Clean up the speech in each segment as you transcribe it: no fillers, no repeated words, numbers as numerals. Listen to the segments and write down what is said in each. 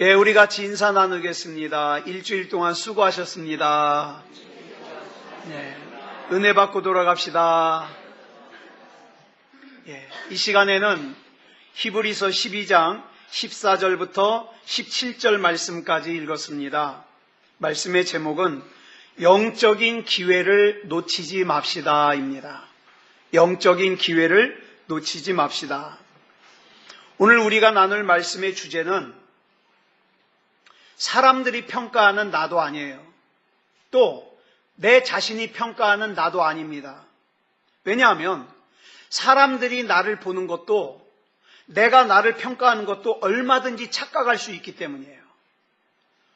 예, 우리 같이 인사 나누겠습니다. 일주일 동안 수고하셨습니다. 예, 은혜 받고 돌아갑시다. 예, 이 시간에는 히브리서 12장 14절부터 17절 말씀까지 읽었습니다. 말씀의 제목은 영적인 기회를 놓치지 맙시다입니다. 영적인 기회를 놓치지 맙시다. 오늘 우리가 나눌 말씀의 주제는 사람들이 평가하는 나도 아니에요. 또 내 자신이 평가하는 나도 아닙니다. 왜냐하면 사람들이 나를 보는 것도 내가 나를 평가하는 것도 얼마든지 착각할 수 있기 때문이에요.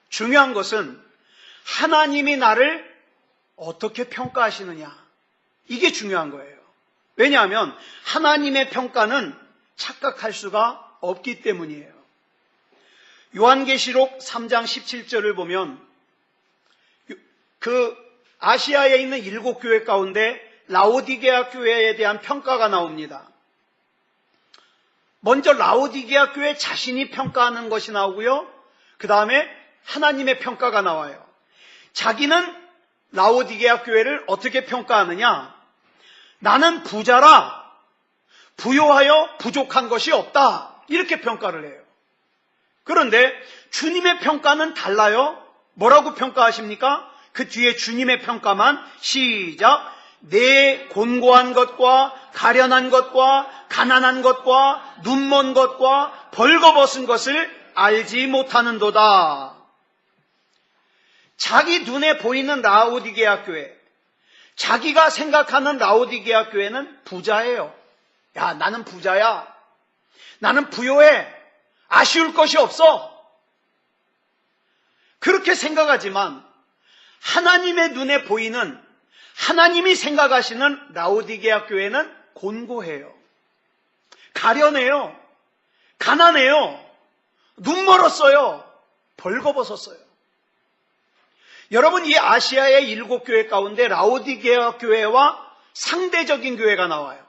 중요한 것은 하나님이 나를 어떻게 평가하시느냐, 이게 중요한 거예요. 왜냐하면 하나님의 평가는 착각할 수가 없기 때문이에요. 요한계시록 3장 17절을 보면 그 아시아에 있는 7교회 가운데 라오디게아 교회에 대한 평가가 나옵니다. 먼저 라오디게아 교회 자신이 평가하는 것이 나오고요. 그 다음에 하나님의 평가가 나와요. 자기는 라오디게아 교회를 어떻게 평가하느냐? 나는 부자라 부요하여 부족한 것이 없다, 이렇게 평가를 해요. 그런데 주님의 평가는 달라요. 뭐라고 평가하십니까? 그 뒤에 주님의 평가만 시작. 내 곤고한 것과 가련한 것과 가난한 것과 눈먼 것과 벌거벗은 것을 알지 못하는도다. 자기 눈에 보이는 라오디게아 교회, 자기가 생각하는 라오디게아 교회는 부자예요. 야, 나는 부자야. 나는 부요해. 아쉬울 것이 없어. 그렇게 생각하지만 하나님의 눈에 보이는, 하나님이 생각하시는 라오디게아 교회는 곤고해요. 가련해요. 가난해요. 눈 멀었어요. 벌거벗었어요. 여러분, 이 아시아의 7교회 가운데 라오디게아 교회와 상대적인 교회가 나와요.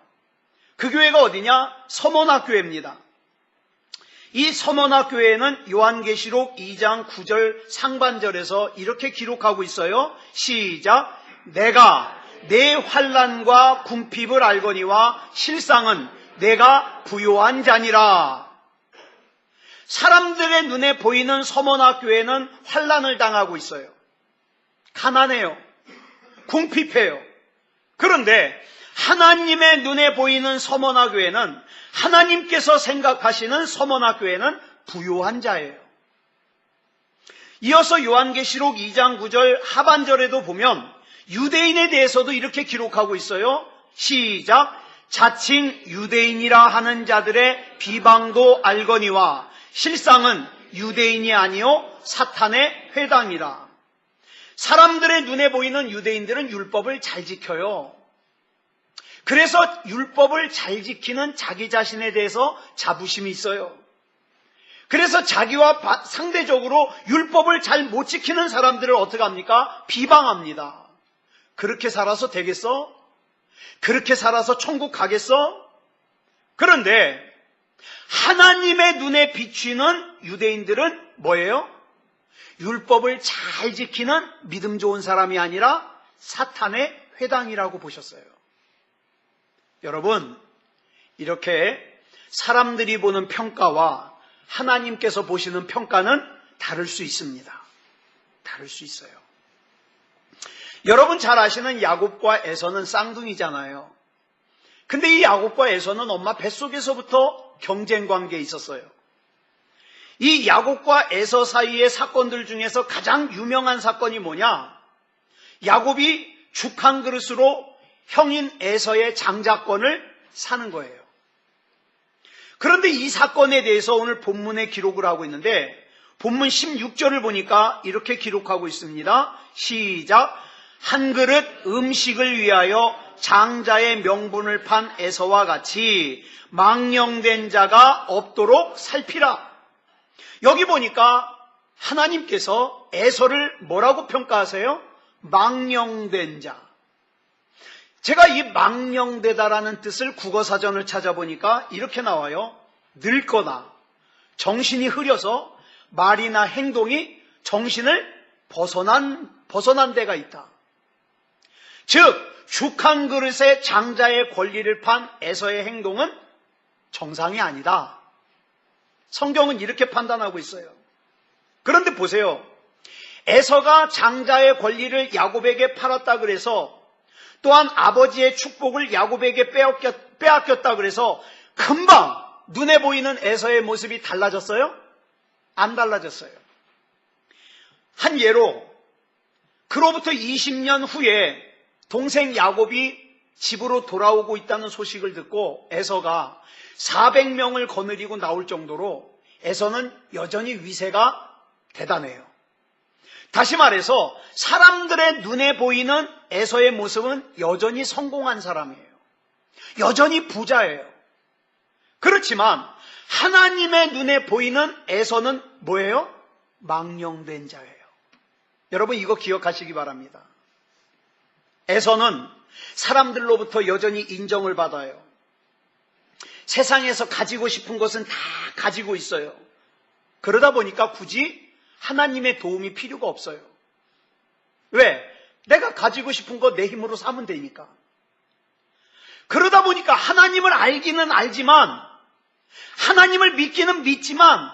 그 교회가 어디냐? 서머나 교회입니다. 이 서머나 교회는 요한계시록 2장 9절 상반절에서 이렇게 기록하고 있어요. 시작. 내가 내 환난과 궁핍을 알거니와 실상은 내가 부요한 자니라. 사람들의 눈에 보이는 서머나 교회는 환난을 당하고 있어요. 가난해요. 궁핍해요. 그런데 하나님의 눈에 보이는 서머나 교회는, 하나님께서 생각하시는 서머나 교회는 부요한 자예요. 이어서 요한계시록 2장 9절 하반절에도 보면 유대인에 대해서도 이렇게 기록하고 있어요. 시작. 자칭 유대인이라 하는 자들의 비방도 알거니와 실상은 유대인이 아니요 사탄의 회당이라. 사람들의 눈에 보이는 유대인들은 율법을 잘 지켜요. 그래서 율법을 잘 지키는 자기 자신에 대해서 자부심이 있어요. 그래서 자기와 상대적으로 율법을 잘 못 지키는 사람들을 어떻게 합니까? 비방합니다. 그렇게 살아서 되겠어? 그렇게 살아서 천국 가겠어? 그런데 하나님의 눈에 비추는 유대인들은 뭐예요? 율법을 잘 지키는 믿음 좋은 사람이 아니라 사탄의 회당이라고 보셨어요. 여러분, 이렇게 사람들이 보는 평가와 하나님께서 보시는 평가는 다를 수 있습니다. 다를 수 있어요. 여러분 잘 아시는 야곱과 에서는 쌍둥이잖아요. 근데 이 야곱과 에서는 엄마 뱃속에서부터 경쟁 관계에 있었어요. 이 야곱과 에서 사이의 사건들 중에서 가장 유명한 사건이 뭐냐? 야곱이 죽 한 그릇으로 형인 에서의 장자권을 사는 거예요. 그런데 이 사건에 대해서 오늘 본문에 기록을 하고 있는데, 본문 16절을 보니까 이렇게 기록하고 있습니다. 시작. 한 그릇 음식을 위하여 장자의 명분을 판 에서와 같이 망령된 자가 없도록 살피라. 여기 보니까 하나님께서 에서를 뭐라고 평가하세요? 망령된 자. 제가 이 망령되다라는 뜻을 국어사전을 찾아보니까 이렇게 나와요. 늙거나 정신이 흐려서 말이나 행동이 정신을 벗어난 데가 있다. 즉 죽 한 그릇에 장자의 권리를 판 에서의 행동은 정상이 아니다. 성경은 이렇게 판단하고 있어요. 그런데 보세요. 에서가 장자의 권리를 야곱에게 팔았다 그래서, 또한 아버지의 축복을 야곱에게 빼앗겼다 그래서 금방 눈에 보이는 에서의 모습이 달라졌어요? 안 달라졌어요. 한 예로, 그로부터 20년 후에 동생 야곱이 집으로 돌아오고 있다는 소식을 듣고 에서가 400명을 거느리고 나올 정도로 에서는 여전히 위세가 대단해요. 다시 말해서 사람들의 눈에 보이는 에서의 모습은 여전히 성공한 사람이에요. 여전히 부자예요. 그렇지만 하나님의 눈에 보이는 에서는 뭐예요? 망령된 자예요. 여러분 이거 기억하시기 바랍니다. 에서는 사람들로부터 여전히 인정을 받아요. 세상에서 가지고 싶은 것은 다 가지고 있어요. 그러다 보니까 굳이 하나님의 도움이 필요가 없어요. 왜? 내가 가지고 싶은 거 내 힘으로 사면 되니까. 그러다 보니까 하나님을 알기는 알지만, 하나님을 믿기는 믿지만,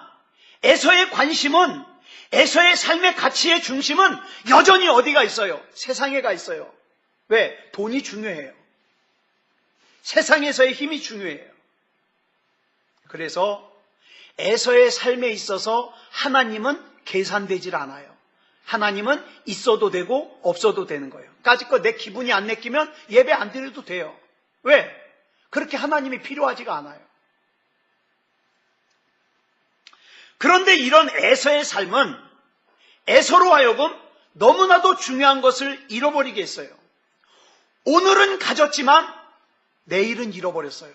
에서의 관심은, 에서의 삶의 가치의 중심은 여전히 어디가 있어요? 세상에 가 있어요. 왜? 돈이 중요해요. 세상에서의 힘이 중요해요. 그래서 에서의 삶에 있어서 하나님은 계산되질 않아요. 하나님은 있어도 되고 없어도 되는 거예요. 까짓거 내 기분이 안 내키면 예배 안 드려도 돼요. 왜? 그렇게 하나님이 필요하지가 않아요. 그런데 이런 에서의 삶은 에서로 하여금 너무나도 중요한 것을 잃어버리게 했어요. 오늘은 가졌지만 내일은 잃어버렸어요.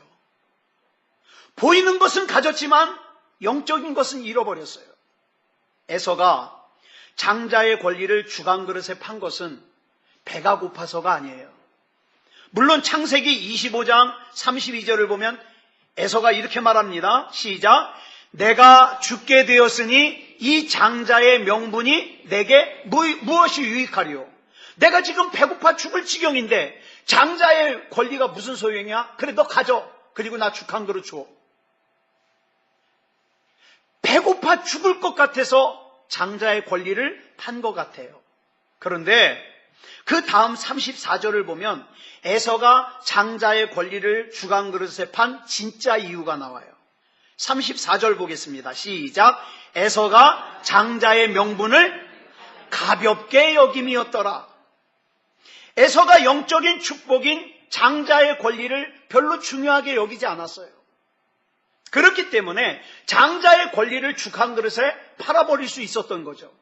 보이는 것은 가졌지만 영적인 것은 잃어버렸어요. 에서가 장자의 권리를 주간 그릇에 판 것은 배가 고파서가 아니에요. 물론 창세기 25장 32절을 보면 에서가 이렇게 말합니다. 시작. 내가 죽게 되었으니 이 장자의 명분이 내게 무엇이 유익하리요? 내가 지금 배고파 죽을 지경인데 장자의 권리가 무슨 소용이야? 그래 너 가져. 그리고 나 죽 한 그릇 줘. 배고파 죽을 것 같아서 장자의 권리를 판 것 같아요. 그런데 그 다음 34절을 보면 에서가 장자의 권리를 죽 한 그릇에 판 진짜 이유가 나와요. 34절 보겠습니다. 시작. 에서가 장자의 명분을 가볍게 여김이었더라. 에서가 영적인 축복인 장자의 권리를 별로 중요하게 여기지 않았어요. 그렇기 때문에 장자의 권리를 죽 한 그릇에 팔아버릴 수 있었던 거죠.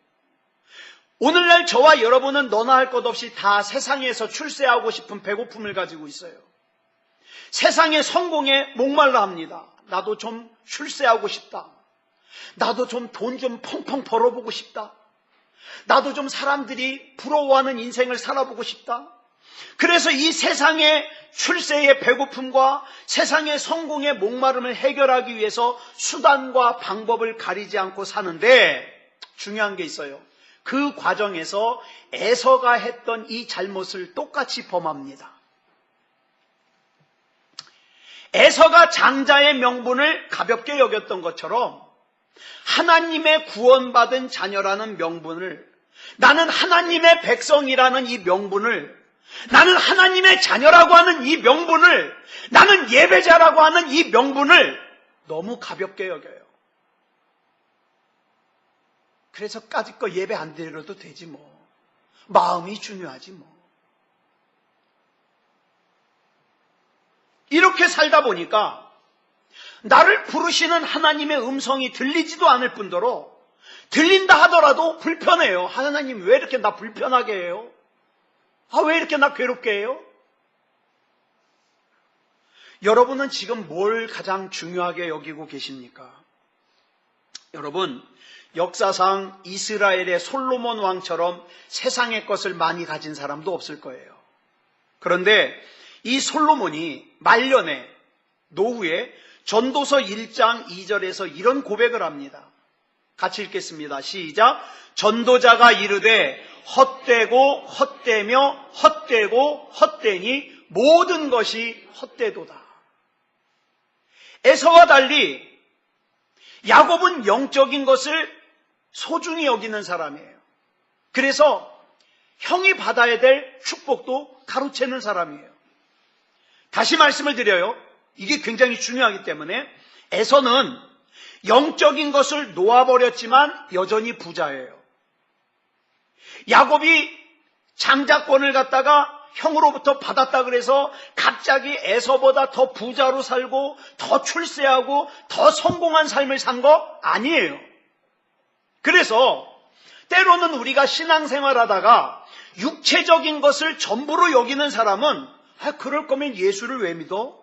오늘날 저와 여러분은 너나 할 것 없이 다 세상에서 출세하고 싶은 배고픔을 가지고 있어요. 세상의 성공에 목말라 합니다. 나도 좀 출세하고 싶다. 나도 좀 돈 좀 펑펑 벌어보고 싶다. 나도 좀 사람들이 부러워하는 인생을 살아보고 싶다. 그래서 이 세상의 출세의 배고픔과 세상의 성공의 목마름을 해결하기 위해서 수단과 방법을 가리지 않고 사는데 중요한 게 있어요. 그 과정에서 에서가 했던 이 잘못을 똑같이 범합니다. 에서가 장자의 명분을 가볍게 여겼던 것처럼 하나님의 구원받은 자녀라는 명분을, 나는 하나님의 백성이라는 이 명분을, 나는 하나님의 자녀라고 하는 이 명분을, 나는 예배자라고 하는 이 명분을 너무 가볍게 여겨요. 그래서 까짓거 예배 안 드려도 되지 뭐. 마음이 중요하지 뭐. 이렇게 살다 보니까 나를 부르시는 하나님의 음성이 들리지도 않을 뿐더러 들린다 하더라도 불편해요. 하나님 왜 이렇게 나 불편하게 해요? 왜 이렇게 나 괴롭게 해요? 여러분은 지금 뭘 가장 중요하게 여기고 계십니까? 여러분, 역사상 이스라엘의 솔로몬 왕처럼 세상의 것을 많이 가진 사람도 없을 거예요. 그런데 이 솔로몬이 말년에 노후에 전도서 1장 2절에서 이런 고백을 합니다. 같이 읽겠습니다. 시작. 전도자가 이르되 헛되고 헛되며 헛되고 헛되니 모든 것이 헛되도다. 에서와 달리 야곱은 영적인 것을 소중히 여기는 사람이에요. 그래서 형이 받아야 될 축복도 가로채는 사람이에요. 다시 말씀을 드려요. 이게 굉장히 중요하기 때문에 에서는 영적인 것을 놓아버렸지만 여전히 부자예요. 야곱이 장자권을 갖다가 형으로부터 받았다 그래서 갑자기 에서보다 더 부자로 살고 더 출세하고 더 성공한 삶을 산 거 아니에요. 그래서 때로는 우리가 신앙생활하다가 육체적인 것을 전부로 여기는 사람은 그럴 거면 예수를 왜 믿어?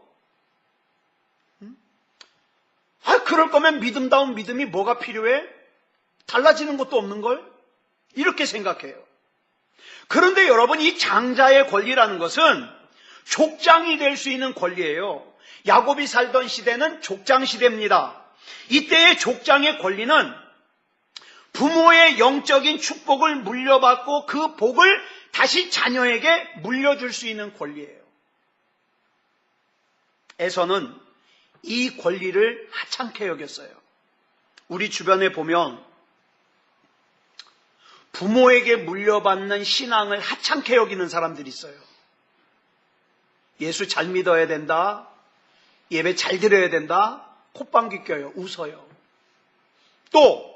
그럴 거면 믿음다운 믿음이 뭐가 필요해? 달라지는 것도 없는걸? 이렇게 생각해요. 그런데 여러분, 이 장자의 권리라는 것은 족장이 될 수 있는 권리예요. 야곱이 살던 시대는 족장 시대입니다. 이때의 족장의 권리는 부모의 영적인 축복을 물려받고 그 복을 다시 자녀에게 물려줄 수 있는 권리예요. 에서는 이 권리를 하찮게 여겼어요. 우리 주변에 보면 부모에게 물려받는 신앙을 하찮게 여기는 사람들이 있어요. 예수 잘 믿어야 된다. 예배 잘 드려야 된다. 콧방귀 껴요. 웃어요. 또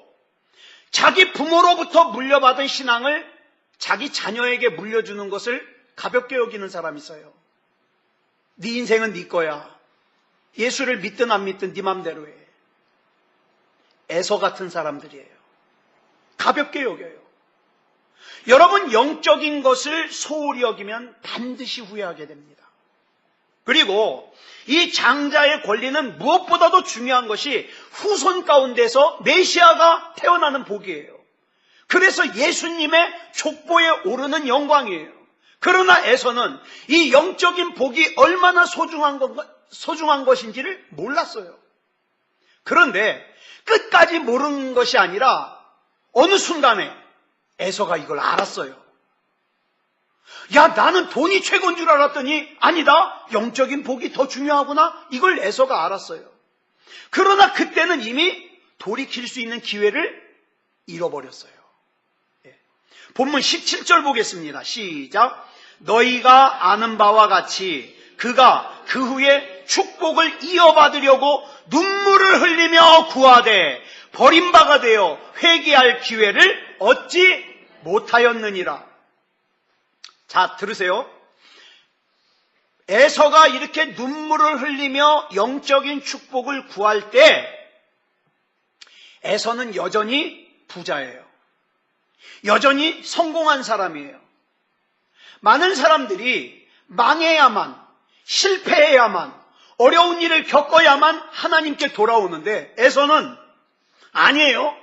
자기 부모로부터 물려받은 신앙을 자기 자녀에게 물려주는 것을 가볍게 여기는 사람이 있어요. 네 인생은 네 거야. 예수를 믿든 안 믿든 네 맘대로 해. 에서 같은 사람들이에요. 가볍게 여겨요. 여러분, 영적인 것을 소홀히 여기면 반드시 후회하게 됩니다. 그리고 이 장자의 권리는 무엇보다도 중요한 것이 후손 가운데서 메시아가 태어나는 복이에요. 그래서 예수님의 족보에 오르는 영광이에요. 그러나 에서는 이 영적인 복이 얼마나 소중한 것인지를 몰랐어요. 그런데 끝까지 모르는 것이 아니라 어느 순간에 에서가 이걸 알았어요. 야, 나는 돈이 최고인 줄 알았더니 아니다. 영적인 복이 더 중요하구나. 이걸 에서가 알았어요. 그러나 그때는 이미 돌이킬 수 있는 기회를 잃어버렸어요. 본문 17절 보겠습니다. 시작. 너희가 아는 바와 같이 그가 그 후에 축복을 이어받으려고 눈물을 흘리며 구하되 버림바가 되어 회개할 기회를 얻지 못하였느니라. 자, 들으세요. 에서가 이렇게 눈물을 흘리며 영적인 축복을 구할 때 에서는 여전히 부자예요. 여전히 성공한 사람이에요. 많은 사람들이 망해야만, 실패해야만, 어려운 일을 겪어야만 하나님께 돌아오는데 에서는 아니에요.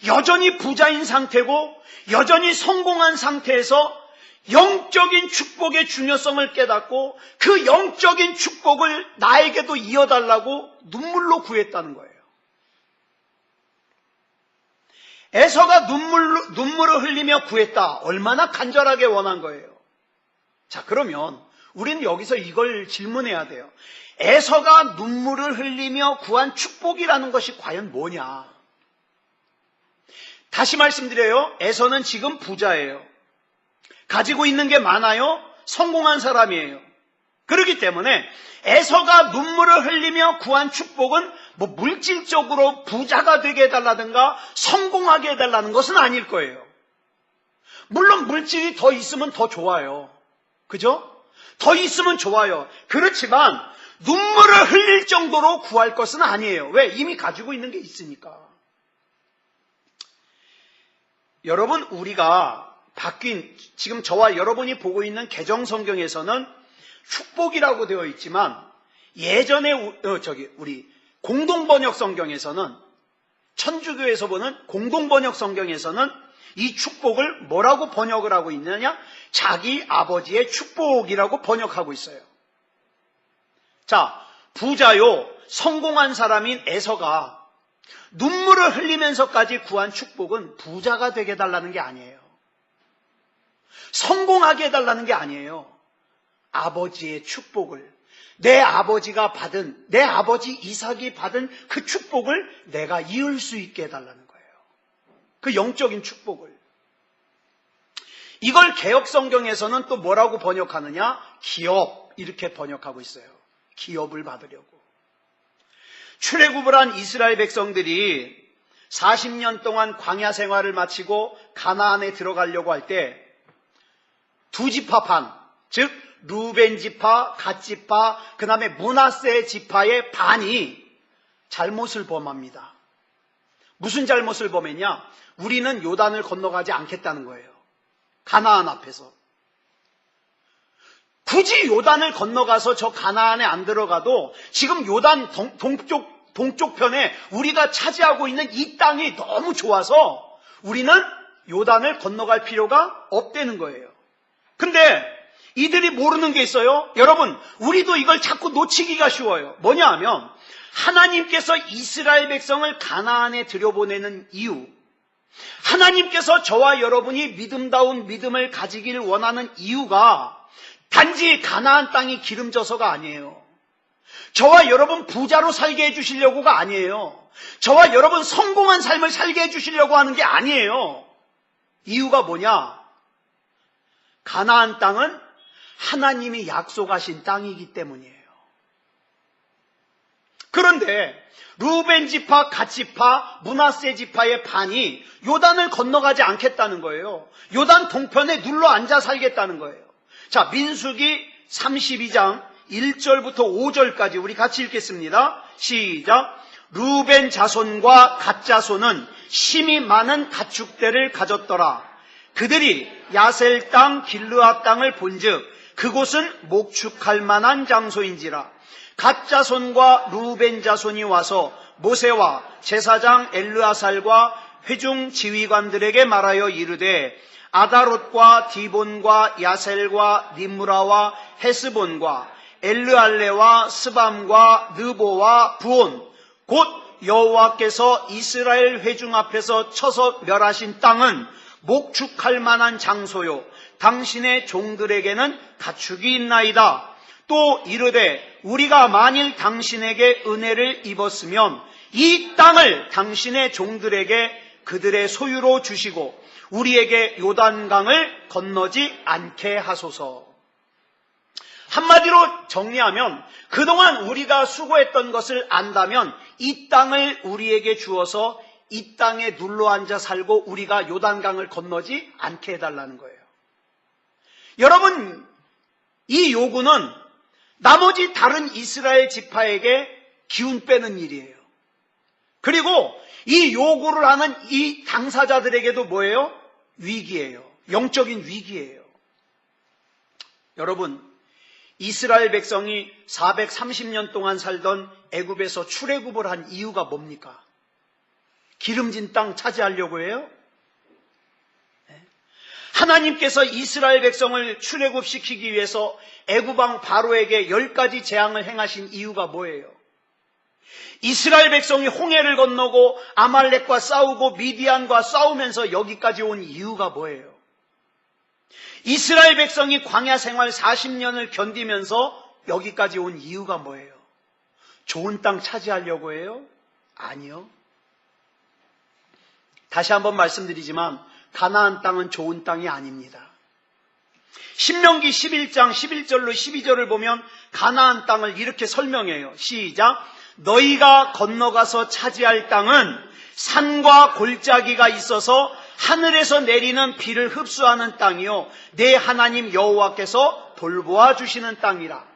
여전히 부자인 상태고 여전히 성공한 상태에서 영적인 축복의 중요성을 깨닫고 그 영적인 축복을 나에게도 이어달라고 눈물로 구했다는 거예요. 에서가 눈물을 흘리며 구했다. 얼마나 간절하게 원한 거예요. 자, 그러면 우리는 여기서 이걸 질문해야 돼요. 에서가 눈물을 흘리며 구한 축복이라는 것이 과연 뭐냐? 다시 말씀드려요. 에서는 지금 부자예요. 가지고 있는 게 많아요. 성공한 사람이에요. 그렇기 때문에 에서가 눈물을 흘리며 구한 축복은 뭐 물질적으로 부자가 되게 해달라든가 성공하게 해달라는 것은 아닐 거예요. 물론 물질이 더 있으면 더 좋아요. 그죠? 더 있으면 좋아요. 그렇지만 눈물을 흘릴 정도로 구할 것은 아니에요. 왜? 이미 가지고 있는 게 있으니까. 여러분, 우리가 지금 저와 여러분이 보고 있는 개정 성경에서는 축복이라고 되어 있지만 예전에 우리 공동번역 성경에서는, 천주교에서 보는 공동번역 성경에서는 이 축복을 뭐라고 번역을 하고 있느냐? 자기 아버지의 축복이라고 번역하고 있어요. 자, 부자요 성공한 사람인 에서가 눈물을 흘리면서까지 구한 축복은 부자가 되게 해달라는 게 아니에요. 성공하게 해달라는 게 아니에요. 아버지의 축복을, 내 아버지가 받은, 내 아버지 이삭이 받은 그 축복을 내가 이을 수 있게 해달라는 거예요. 그 영적인 축복을. 이걸 개역 성경에서는 또 뭐라고 번역하느냐? 기업, 이렇게 번역하고 있어요. 기업을 받으려고. 출애굽을 한 이스라엘 백성들이 40년 동안 광야 생활을 마치고 가나안에 들어가려고 할 때 두 지파 반, 즉 루벤 지파, 갓 지파, 그 다음에 므낫세 지파의 반이 잘못을 범합니다. 무슨 잘못을 범했냐? 우리는 요단을 건너가지 않겠다는 거예요. 가나안 앞에서. 굳이 요단을 건너가서 저 가나안에 안 들어가도 지금 요단 동쪽 편에 우리가 차지하고 있는 이 땅이 너무 좋아서 우리는 요단을 건너갈 필요가 없다는 거예요. 근데 이들이 모르는 게 있어요. 여러분, 우리도 이걸 자꾸 놓치기가 쉬워요. 뭐냐 하면 하나님께서 이스라엘 백성을 가나안에 들여보내는 이유, 하나님께서 저와 여러분이 믿음다운 믿음을 가지길 원하는 이유가 단지 가나안 땅이 기름져서가 아니에요. 저와 여러분 부자로 살게 해주시려고가 아니에요. 저와 여러분 성공한 삶을 살게 해주시려고 하는 게 아니에요. 이유가 뭐냐? 가나안 땅은 하나님이 약속하신 땅이기 때문이에요. 그런데 루벤 지파, 갓 지파, 므낫세 지파의 반이 요단을 건너가지 않겠다는 거예요. 요단 동편에 눌러 앉아 살겠다는 거예요. 자, 민수기 32장 1절부터 5절까지 우리 같이 읽겠습니다. 시작. 루벤 자손과 갓 자손은 심히 많은 가축대를 가졌더라. 그들이 야셀 땅 길르앗 땅을 본즉 그곳은 목축할 만한 장소인지라. 갓 자손과 루벤 자손이 와서 모세와 제사장 엘르아살과 회중 지휘관들에게 말하여 이르되 아다롯과 디본과 야셀과 니므라와 헤스본과 엘르알레와 스밤과 느보와 부온 곧 여호와께서 이스라엘 회중 앞에서 쳐서 멸하신 땅은 목축할 만한 장소요 당신의 종들에게는 가축이 있나이다. 또 이르되 우리가 만일 당신에게 은혜를 입었으면 이 땅을 당신의 종들에게 그들의 소유로 주시고 우리에게 요단강을 건너지 않게 하소서. 한마디로 정리하면 그동안 우리가 수고했던 것을 안다면 이 땅을 우리에게 주어서 이 땅에 눌러앉아 살고 우리가 요단강을 건너지 않게 해달라는 거예요. 여러분, 이 요구는 나머지 다른 이스라엘 지파에게 기운 빼는 일이에요. 그리고 이 요구를 하는 이 당사자들에게도 뭐예요? 위기예요. 영적인 위기예요. 여러분, 이스라엘 백성이 430년 동안 살던 애굽에서 출애굽을 한 이유가 뭡니까? 기름진 땅 차지하려고 해요? 하나님께서 이스라엘 백성을 출애굽시키기 위해서 애굽왕 바로에게 10가지 재앙을 행하신 이유가 뭐예요? 이스라엘 백성이 홍해를 건너고 아말렉과 싸우고 미디안과 싸우면서 여기까지 온 이유가 뭐예요? 이스라엘 백성이 광야 생활 40년을 견디면서 여기까지 온 이유가 뭐예요? 좋은 땅 차지하려고 해요? 아니요. 다시 한번 말씀드리지만 가나안 땅은 좋은 땅이 아닙니다. 신명기 11장 11절로 12절을 보면 가나안 땅을 이렇게 설명해요. 시작. 너희가 건너가서 차지할 땅은 산과 골짜기가 있어서 하늘에서 내리는 비를 흡수하는 땅이요 내 하나님 여호와께서 돌보아 주시는 땅이라.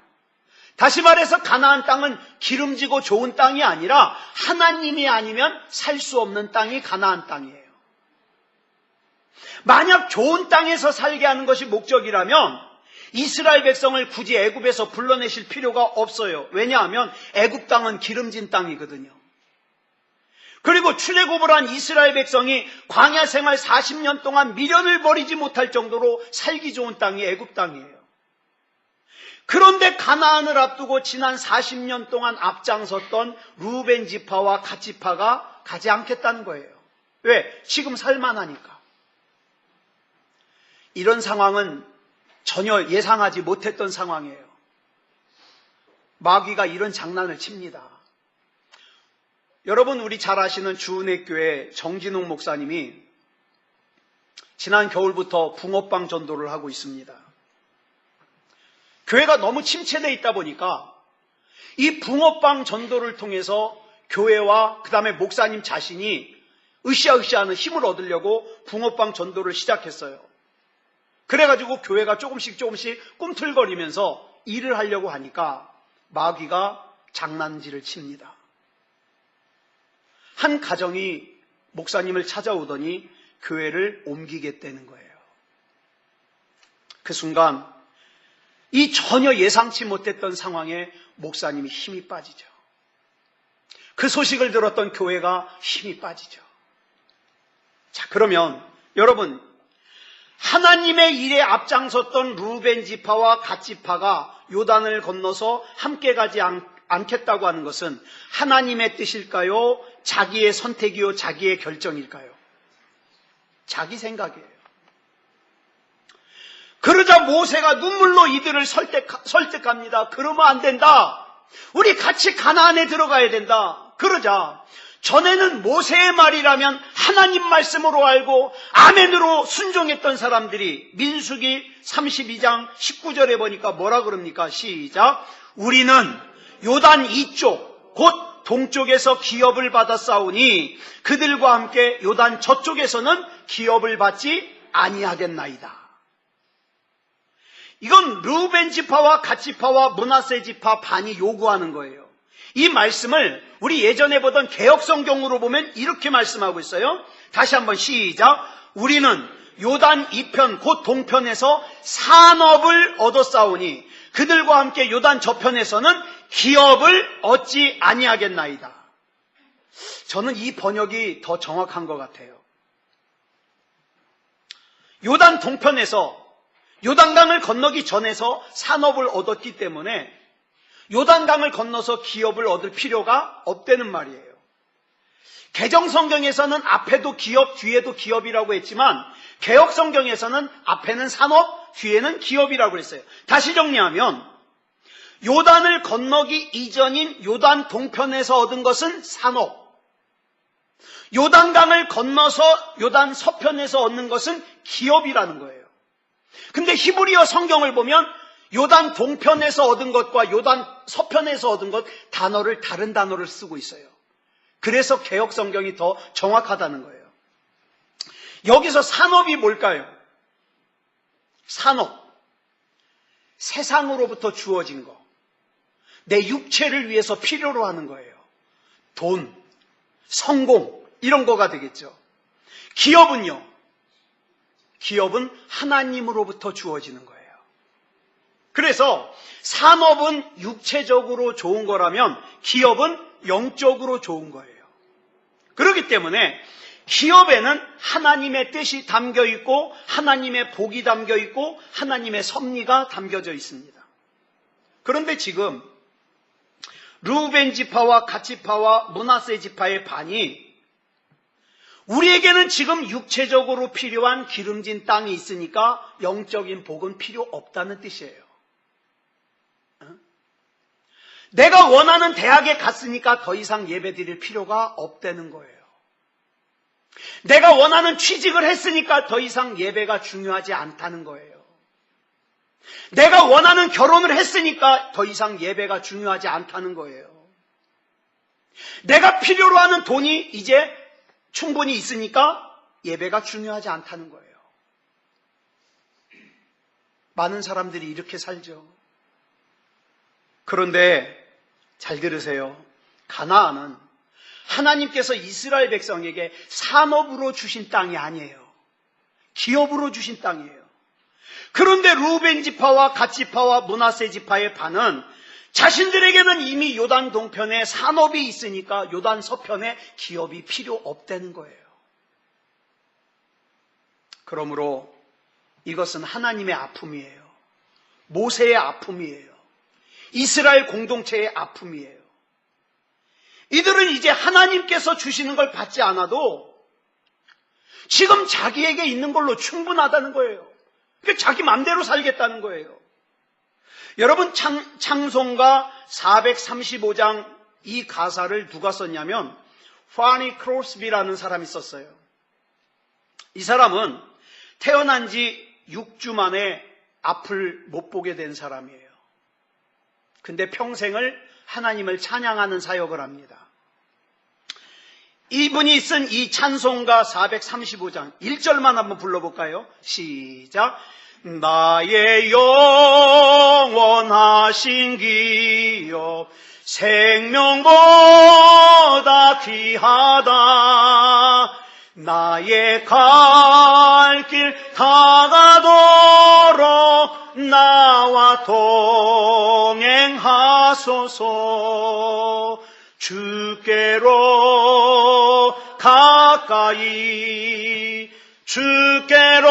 다시 말해서 가나안 땅은 기름지고 좋은 땅이 아니라 하나님이 아니면 살 수 없는 땅이 가나안 땅이에요. 만약 좋은 땅에서 살게 하는 것이 목적이라면 이스라엘 백성을 굳이 애굽에서 불러내실 필요가 없어요. 왜냐하면 애굽 땅은 기름진 땅이거든요. 그리고 출애굽을 한 이스라엘 백성이 광야 생활 40년 동안 미련을 버리지 못할 정도로 살기 좋은 땅이 애굽 땅이에요. 그런데 가나안을 앞두고 지난 40년 동안 앞장섰던 루벤 지파와 갓 지파가 가지 않겠다는 거예요. 왜? 지금 살만하니까. 이런 상황은 전혀 예상하지 못했던 상황이에요. 마귀가 이런 장난을 칩니다. 여러분, 우리 잘 아시는 주은혜교회 정진웅 목사님이 지난 겨울부터 붕어빵 전도를 하고 있습니다. 교회가 너무 침체되어 있다 보니까 이 붕어빵 전도를 통해서 교회와 그 다음에 목사님 자신이 으쌰으쌰하는 힘을 얻으려고 붕어빵 전도를 시작했어요. 그래가지고 교회가 조금씩 꿈틀거리면서 일을 하려고 하니까 마귀가 장난질을 칩니다. 한 가정이 목사님을 찾아오더니 교회를 옮기겠다는 거예요. 그 순간 이 전혀 예상치 못했던 상황에 목사님이 힘이 빠지죠. 그 소식을 들었던 교회가 힘이 빠지죠. 자, 그러면 여러분, 하나님의 일에 앞장섰던 루벤 지파와 갓 지파가 요단을 건너서 함께 가지 않겠다고 하는 것은 하나님의 뜻일까요? 자기의 선택이요? 자기의 결정일까요? 자기 생각이에요. 그러자 모세가 눈물로 이들을 설득합니다. 그러면 안 된다. 우리 같이 가나안에 들어가야 된다. 그러자 전에는 모세의 말이라면 하나님 말씀으로 알고 아멘으로 순종했던 사람들이 민수기 32장 19절에 보니까 뭐라 그럽니까? 시작. 우리는 요단 이쪽 곧 동쪽에서 기업을 받았사오니 그들과 함께 요단 저쪽에서는 기업을 받지 아니하겠나이다. 이건 르우벤 지파와 갓 지파와 므낫세 지파 반이 요구하는 거예요. 이 말씀을 우리 예전에 보던 개역성경으로 보면 이렇게 말씀하고 있어요. 다시 한번 시작. 우리는 요단 이편 곧 동편에서 산업을 얻었사오니 그들과 함께 요단 저편에서는 기업을 얻지 아니하겠나이다. 저는 이 번역이 더 정확한 것 같아요. 요단 동편에서 요단강을 건너기 전에서 산업을 얻었기 때문에 요단강을 건너서 기업을 얻을 필요가 없다는 말이에요. 개정성경에서는 앞에도 기업, 뒤에도 기업이라고 했지만 개역성경에서는 앞에는 산업, 뒤에는 기업이라고 했어요. 다시 정리하면 요단을 건너기 이전인 요단 동편에서 얻은 것은 산업, 요단강을 건너서 요단 서편에서 얻는 것은 기업이라는 거예요. 근데 히브리어 성경을 보면 요단 동편에서 얻은 것과 요단 서편에서 얻은 것 다른 단어를 쓰고 있어요. 그래서 개역 성경이 더 정확하다는 거예요. 여기서 산업이 뭘까요? 산업. 세상으로부터 주어진 거. 내 육체를 위해서 필요로 하는 거예요. 돈, 성공 이런 거가 되겠죠. 기업은요? 기업은 하나님으로부터 주어지는 거예요. 그래서 산업은 육체적으로 좋은 거라면 기업은 영적으로 좋은 거예요. 그렇기 때문에 기업에는 하나님의 뜻이 담겨 있고 하나님의 복이 담겨 있고 하나님의 섭리가 담겨져 있습니다. 그런데 지금 르우벤 지파와 갓 지파와 므낫세 지파의 반이 우리에게는 지금 육체적으로 필요한 기름진 땅이 있으니까 영적인 복은 필요 없다는 뜻이에요. 내가 원하는 대학에 갔으니까 더 이상 예배 드릴 필요가 없다는 거예요. 내가 원하는 취직을 했으니까 더 이상 예배가 중요하지 않다는 거예요. 내가 원하는 결혼을 했으니까 더 이상 예배가 중요하지 않다는 거예요. 내가 필요로 하는 돈이 이제 충분히 있으니까 예배가 중요하지 않다는 거예요. 많은 사람들이 이렇게 살죠. 그런데 잘 들으세요. 가나안은 하나님께서 이스라엘 백성에게 산업으로 주신 땅이 아니에요. 기업으로 주신 땅이에요. 그런데 르우벤 지파와 갓 지파와 므낫세 지파의 반은 자신들에게는 이미 요단 동편에 산업이 있으니까 요단 서편에 기업이 필요 없다는 거예요. 그러므로 이것은 하나님의 아픔이에요. 모세의 아픔이에요. 이스라엘 공동체의 아픔이에요. 이들은 이제 하나님께서 주시는 걸 받지 않아도 지금 자기에게 있는 걸로 충분하다는 거예요. 그러니까 자기 맘대로 살겠다는 거예요. 여러분, 찬송가 435장 이 가사를 누가 썼냐면 파니 크로스비라는 사람이 썼어요. 이 사람은 태어난 지 6주 만에 앞을 못 보게 된 사람이에요. 근데 평생을 하나님을 찬양하는 사역을 합니다. 이분이 쓴 이 찬송가 435장 1절만 한번 불러볼까요? 시작. 나의 영원하신 기업 생명보다 귀하다. 나의 갈 길 다가도록 나와 동행하소서. 주께로 가까이 주께로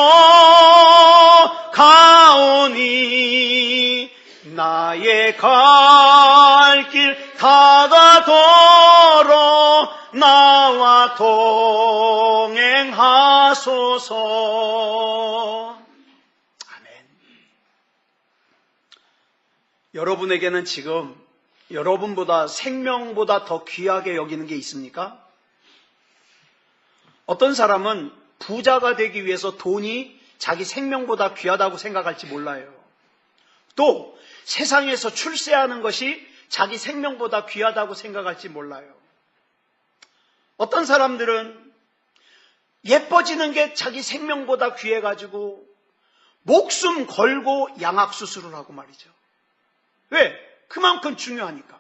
가오니 나의 갈 길 다가도록 나와 동행하소서. 아멘. 여러분에게는 지금 여러분보다 생명보다 더 귀하게 여기는 게 있습니까? 어떤 사람은 부자가 되기 위해서 돈이 자기 생명보다 귀하다고 생각할지 몰라요. 또 세상에서 출세하는 것이 자기 생명보다 귀하다고 생각할지 몰라요. 어떤 사람들은 예뻐지는 게 자기 생명보다 귀해가지고 목숨 걸고 양악수술을 하고 말이죠. 왜? 그만큼 중요하니까.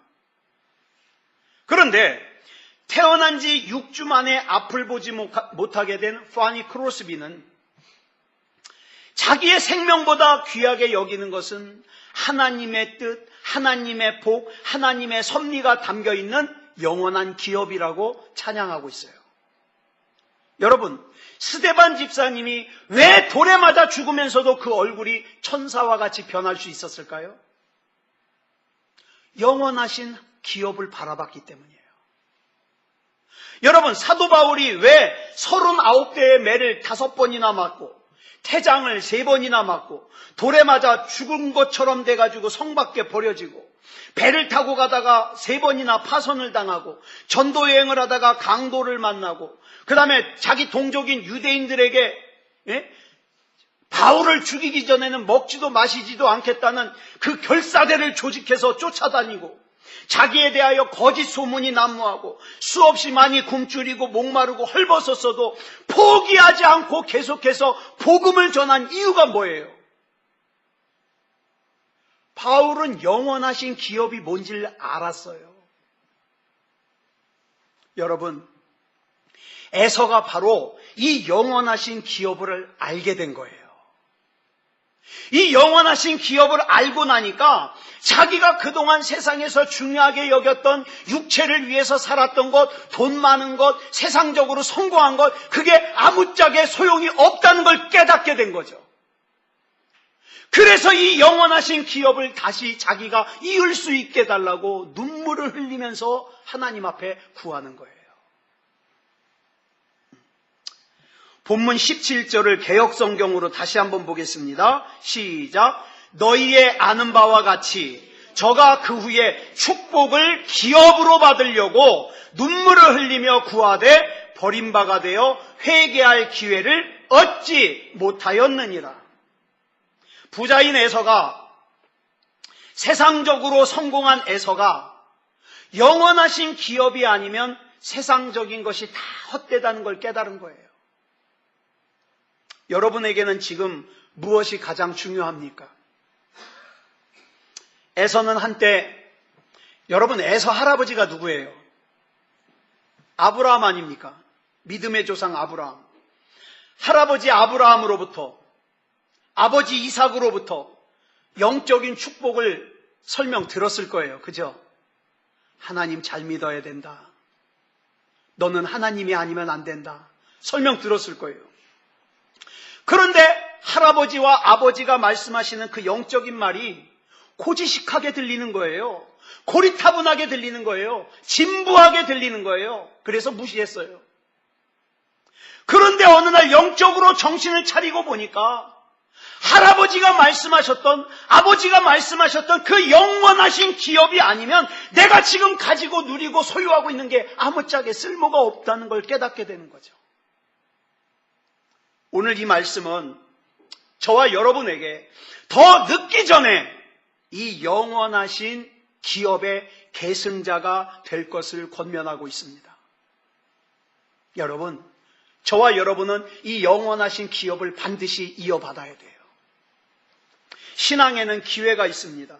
그런데 태어난 지 6주 만에 앞을 보지 못하게 된 파니 크로스비는 자기의 생명보다 귀하게 여기는 것은 하나님의 뜻, 하나님의 복, 하나님의 섭리가 담겨있는 영원한 기업이라고 찬양하고 있어요. 여러분, 스데반 집사님이 왜 돌에 맞아 죽으면서도 그 얼굴이 천사와 같이 변할 수 있었을까요? 영원하신 기업을 바라봤기 때문이에요. 여러분, 사도 바울이 왜 39대의 매를 5번이나 맞고 태장을 3번이나 맞고 돌에 맞아 죽은 것처럼 돼가지고 성 밖에 버려지고 배를 타고 가다가 3번이나 파선을 당하고 전도 여행을 하다가 강도를 만나고 그 다음에 자기 동족인 유대인들에게 바울을 죽이기 전에는 먹지도 마시지도 않겠다는 그 결사대를 조직해서 쫓아다니고 자기에 대하여 거짓 소문이 난무하고 수없이 많이 굶주리고 목마르고 헐벗었어도 포기하지 않고 계속해서 복음을 전한 이유가 뭐예요? 바울은 영원하신 기업이 뭔지를 알았어요. 여러분, 에서가 바로 이 영원하신 기업을 알게 된 거예요. 이 영원하신 기업을 알고 나니까 자기가 그동안 세상에서 중요하게 여겼던 육체를 위해서 살았던 것, 돈 많은 것, 세상적으로 성공한 것, 그게 아무짝에 소용이 없다는 걸 깨닫게 된 거죠. 그래서 이 영원하신 기업을 다시 자기가 이을 수 있게 해달라고 눈물을 흘리면서 하나님 앞에 구하는 거예요. 본문 17절을 개역성경으로 다시 한번 보겠습니다. 시작. 너희의 아는 바와 같이 저가 그 후에 축복을 기업으로 받으려고 눈물을 흘리며 구하되 버림바가 되어 회개할 기회를 얻지 못하였느니라. 부자인 에서가, 세상적으로 성공한 에서가 영원하신 기업이 아니면 세상적인 것이 다 헛되다는 걸 깨달은 거예요. 여러분에게는 지금 무엇이 가장 중요합니까? 에서는 한때, 여러분 에서 할아버지가 누구예요? 아브라함 아닙니까? 믿음의 조상 아브라함. 할아버지 아브라함으로부터, 아버지 이삭으로부터 영적인 축복을 설명 들었을 거예요. 그죠? 하나님 잘 믿어야 된다. 너는 하나님이 아니면 안 된다. 설명 들었을 거예요. 그런데 할아버지와 아버지가 말씀하시는 그 영적인 말이 고지식하게 들리는 거예요. 고리타분하게 들리는 거예요. 진부하게 들리는 거예요. 그래서 무시했어요. 그런데 어느 날 영적으로 정신을 차리고 보니까 할아버지가 말씀하셨던, 아버지가 말씀하셨던 그 영원하신 기업이 아니면 내가 지금 가지고 누리고 소유하고 있는 게 아무짝에 쓸모가 없다는 걸 깨닫게 되는 거죠. 오늘 이 말씀은 저와 여러분에게 더 늦기 전에 이 영원하신 기업의 계승자가 될 것을 권면하고 있습니다. 여러분, 저와 여러분은 이 영원하신 기업을 반드시 이어받아야 돼요. 신앙에는 기회가 있습니다.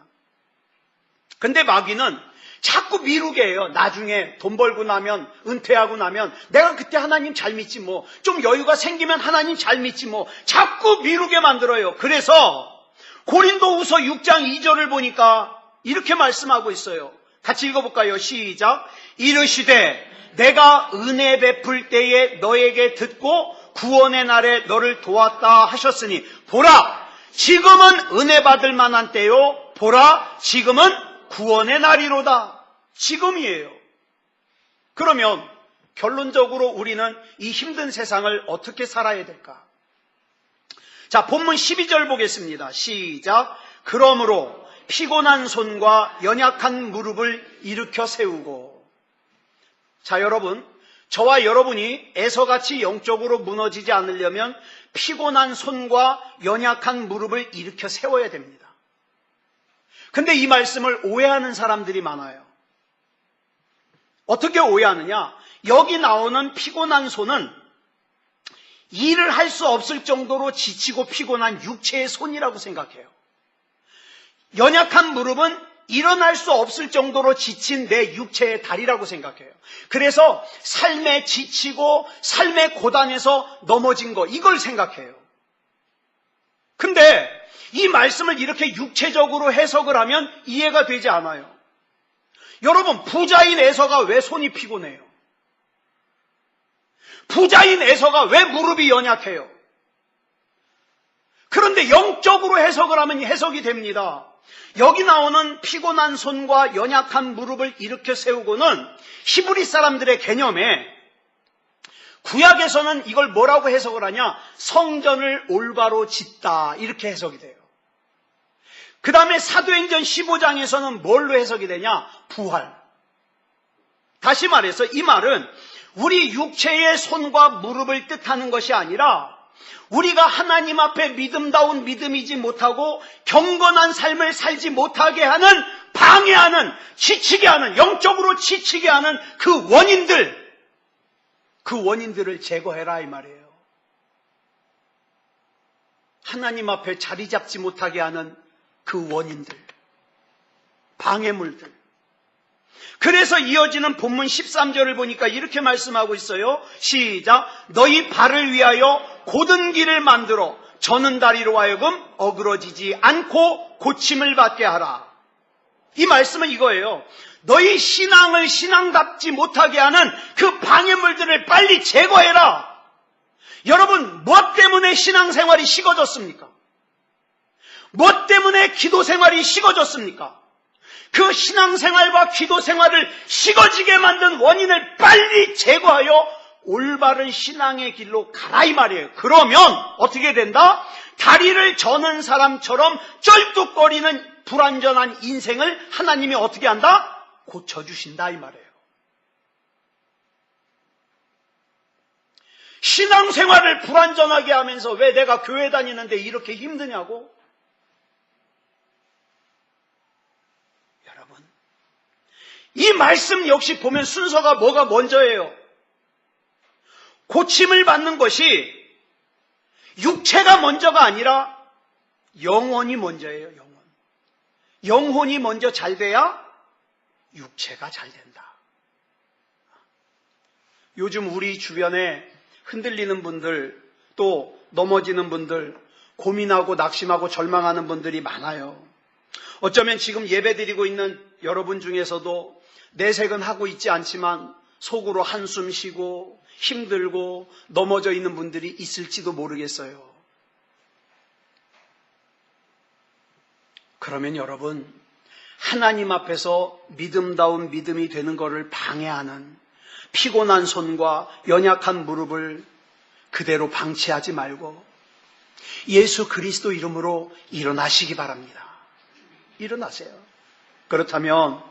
근데 마귀는 자꾸 미루게 해요. 나중에 돈 벌고 나면, 은퇴하고 나면 내가 그때 하나님 잘 믿지 뭐, 좀 여유가 생기면 하나님 잘 믿지 뭐, 자꾸 미루게 만들어요. 그래서 고린도후서 6장 2절을 보니까 이렇게 말씀하고 있어요. 같이 읽어볼까요? 시작. 이르시되 내가 은혜 베풀 때에 너에게 듣고 구원의 날에 너를 도왔다 하셨으니 보라 지금은 은혜 받을 만한 때요. 보라 지금은 구원의 날이로다. 지금이에요. 그러면 결론적으로 우리는 이 힘든 세상을 어떻게 살아야 될까? 자, 본문 12절 보겠습니다. 시작. 그러므로 피곤한 손과 연약한 무릎을 일으켜 세우고. 자, 여러분, 저와 여러분이 에서같이 영적으로 무너지지 않으려면 피곤한 손과 연약한 무릎을 일으켜 세워야 됩니다. 근데 이 말씀을 오해하는 사람들이 많아요. 어떻게 오해하느냐? 여기 나오는 피곤한 손은 일을 할 수 없을 정도로 지치고 피곤한 육체의 손이라고 생각해요. 연약한 무릎은 일어날 수 없을 정도로 지친 내 육체의 다리라고 생각해요. 그래서 삶에 지치고 삶의 고단에서 넘어진 거, 이걸 생각해요. 근데 이 말씀을 이렇게 육체적으로 해석을 하면 이해가 되지 않아요. 여러분, 부자인 에서가 왜 손이 피곤해요? 부자인 에서가 왜 무릎이 연약해요? 그런데 영적으로 해석을 하면 해석이 됩니다. 여기 나오는 피곤한 손과 연약한 무릎을 일으켜 세우고는 히브리 사람들의 개념에 구약에서는 이걸 뭐라고 해석을 하냐? 성전을 올바로 짓다, 이렇게 해석이 돼요. 그 다음에 사도행전 15장에서는 뭘로 해석이 되냐? 부활. 다시 말해서 이 말은 우리 육체의 손과 무릎을 뜻하는 것이 아니라 우리가 하나님 앞에 믿음다운 믿음이지 못하고 경건한 삶을 살지 못하게 하는, 방해하는, 지치게 하는, 영적으로 지치게 하는 그 원인들을 제거해라 이 말이에요. 하나님 앞에 자리 잡지 못하게 하는 그 원인들, 방해물들. 그래서 이어지는 본문 13절을 보니까 이렇게 말씀하고 있어요. 시작. 너희 발을 위하여 곧은 길을 만들어 저는 다리로 하여금 어그러지지 않고 고침을 받게 하라. 이 말씀은 이거예요. 너희 신앙을 신앙답지 못하게 하는 그 방해물들을 빨리 제거해라. 여러분, 무엇 때문에 신앙생활이 식어졌습니까? 무엇 때문에 기도생활이 식어졌습니까? 그 신앙생활과 기도생활을 식어지게 만든 원인을 빨리 제거하여 올바른 신앙의 길로 가라 이 말이에요. 그러면 어떻게 된다? 다리를 저는 사람처럼 쩔뚝거리는 불완전한 인생을 하나님이 어떻게 한다? 고쳐주신다 이 말이에요. 신앙생활을 불완전하게 하면서 왜 내가 교회 다니는데 이렇게 힘드냐고? 여러분, 이 말씀 역시 보면 순서가 뭐가 먼저예요? 고침을 받는 것이 육체가 먼저가 아니라 영혼이 먼저예요. 영혼이 먼저 잘 돼야 육체가 잘 된다. 요즘 우리 주변에 흔들리는 분들, 또 넘어지는 분들, 고민하고 낙심하고 절망하는 분들이 많아요. 어쩌면 지금 예배드리고 있는 여러분 중에서도 내색은 하고 있지 않지만 속으로 한숨 쉬고 힘들고 넘어져 있는 분들이 있을지도 모르겠어요. 그러면 여러분, 하나님 앞에서 믿음다운 믿음이 되는 것을 방해하는 피곤한 손과 연약한 무릎을 그대로 방치하지 말고 예수 그리스도 이름으로 일어나시기 바랍니다. 일어나세요. 그렇다면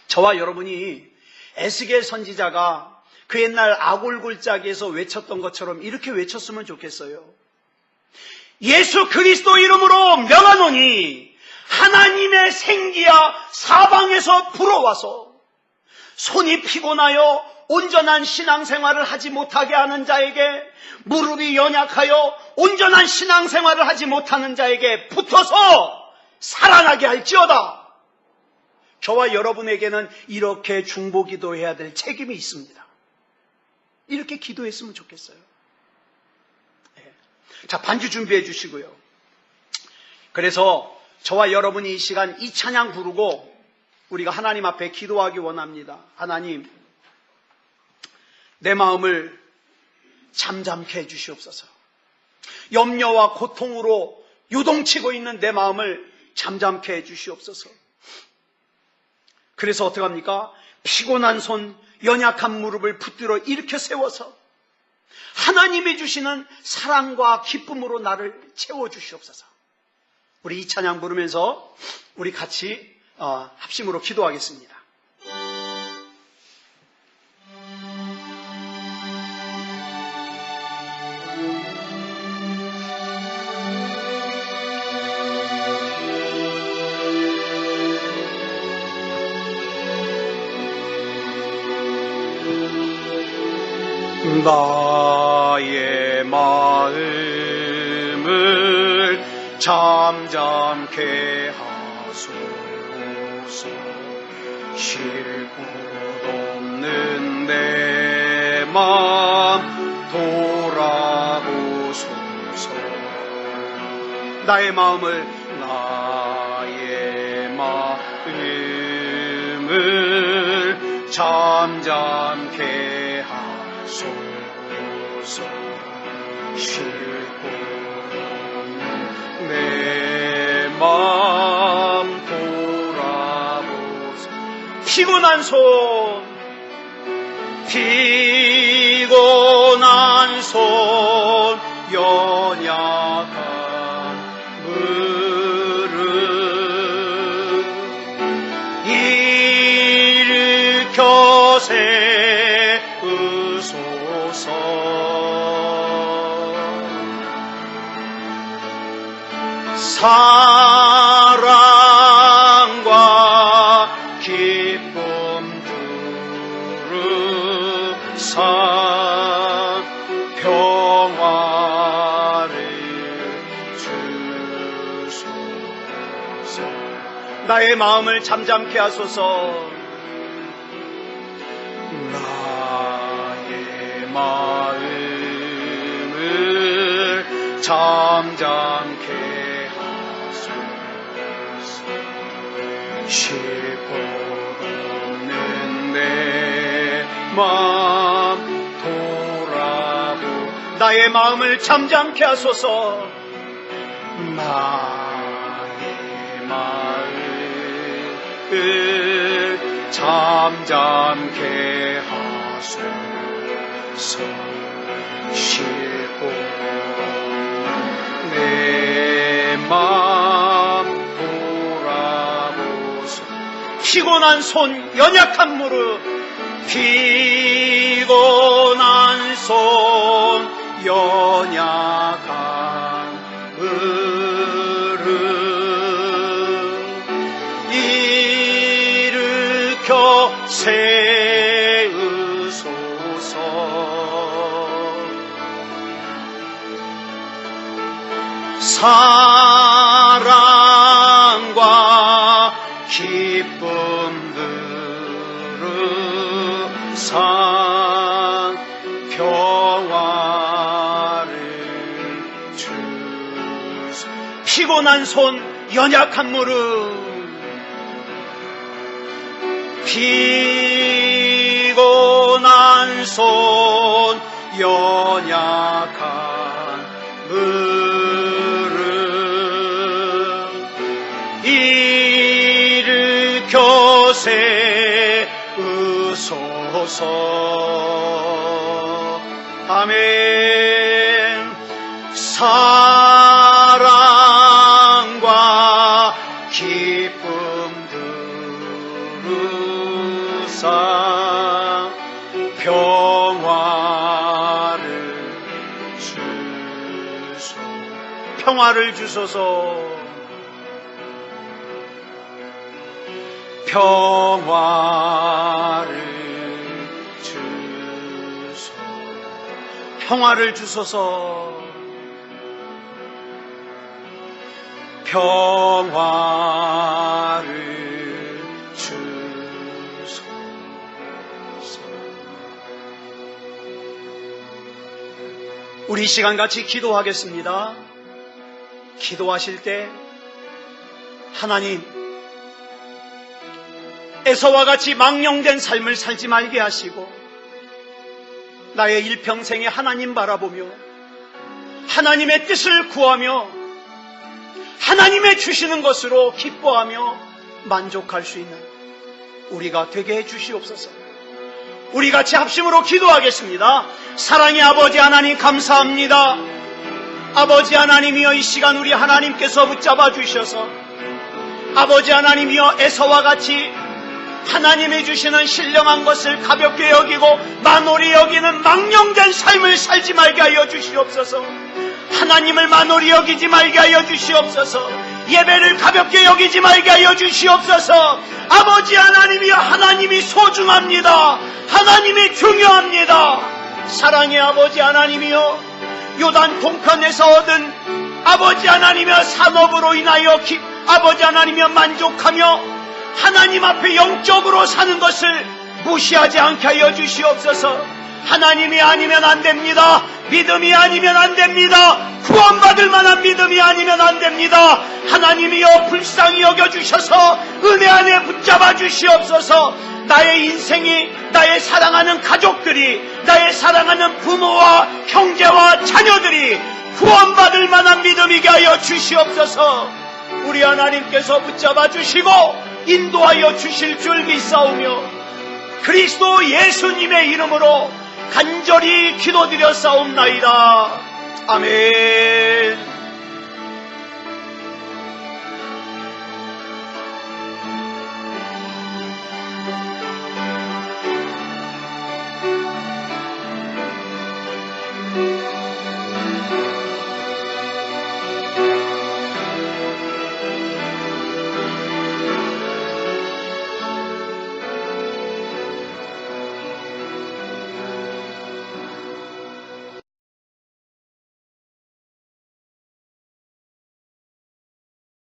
저와 여러분이 에스겔 선지자가 그 옛날 아골골짜기에서 외쳤던 것처럼 이렇게 외쳤으면 좋겠어요. 예수 그리스도 이름으로 명하노니 하나님의 생기야 사방에서 불어와서 손이 피곤하여 온전한 신앙생활을 하지 못하게 하는 자에게, 무릎이 연약하여 온전한 신앙생활을 하지 못하는 자에게 붙어서 살아나게 할지어다. 저와 여러분에게는 이렇게 중보기도해야 될 책임이 있습니다. 이렇게 기도했으면 좋겠어요. 네. 자, 반주 준비해 주시고요. 그래서 저와 여러분이 이 시간 이 찬양 부르고 우리가 하나님 앞에 기도하기 원합니다. 하나님, 내 마음을 잠잠케 해주시옵소서. 염려와 고통으로 요동치고 있는 내 마음을 잠잠케 해주시옵소서. 그래서 어떡합니까? 피곤한 손, 연약한 무릎을 붙들어 일으켜 세워서 하나님이 주시는 사랑과 기쁨으로 나를 채워주시옵소서. 우리 이 찬양 부르면서 우리 같이 합심으로 기도하겠습니다. 나의 마음을 잠잠케 하소서. 쉴 곳 없는 내 마음 돌아보소서. 나의 마음을 잠잠케 하소서. 쉴 곳 없는 내 마음 돌아보소서. 피곤한 손, 연약한 무릎 일으켜 세우소서. 사랑과 기쁨 두루산 평화를 주소서. 나의 마음을 잠잠케 하소서. 나의 마음을 잠잠케 쉴 곳 없는 내 마음 돌아보. 나의 마음을 잠잠케 하소서. 나의 마음을 잠잠케 하소서. 쉴 곳 없는 내 마음 피곤한 손, 연약한 무릎, 피곤한 손, 연약한 무릎 일으켜 세우소서. 사랑과 기쁨 두루산 평화를 주소서. 피곤한 손, 연약한 무릎 피곤한 손, 연약한 무릎 일으켜 세우소서. 아멘. 사랑과 기쁨 두루사 평화를 주소서. 평화를 주소서. 평화를 주소서. 평화를 주소서. 우리 시간 같이 기도하겠습니다. 기도하실 때 하나님, 에서와 같이 망령된 삶을 살지 말게 하시고 나의 일평생에 하나님 바라보며 하나님의 뜻을 구하며 하나님의 주시는 것으로 기뻐하며 만족할 수 있는 우리가 되게 해주시옵소서. 우리 같이 합심으로 기도하겠습니다. 사랑의 아버지 하나님, 감사합니다. 아버지 하나님이여, 이 시간 우리 하나님께서 붙잡아 주셔서 아버지 하나님이여, 에서와 같이 하나님이 주시는 신령한 것을 가볍게 여기고 만홀히 여기는 망령된 삶을 살지 말게 하여 주시옵소서. 하나님을 만홀히 여기지 말게 하여 주시옵소서. 예배를 가볍게 여기지 말게 하여 주시옵소서. 아버지 하나님이여, 하나님이 소중합니다. 하나님이 중요합니다. 사랑의 아버지 하나님이여, 요단 동편에서 얻은 아버지 하나님이여 산업으로 인하여 아버지 하나님이여 만족하며 하나님 앞에 영적으로 사는 것을 무시하지 않게 하여 주시옵소서. 하나님이 아니면 안 됩니다. 믿음이 아니면 안 됩니다. 구원받을 만한 믿음이 아니면 안 됩니다. 하나님이여, 불쌍히 여겨주셔서 은혜 안에 붙잡아 주시옵소서. 나의 인생이, 나의 사랑하는 가족들이, 나의 사랑하는 부모와 형제와 자녀들이 구원받을 만한 믿음이게 하여 주시옵소서. 우리 하나님께서 붙잡아 주시고 인도하여 주실 줄 믿사오며 그리스도 예수님의 이름으로 간절히 기도드려 싸움나이다. 아멘.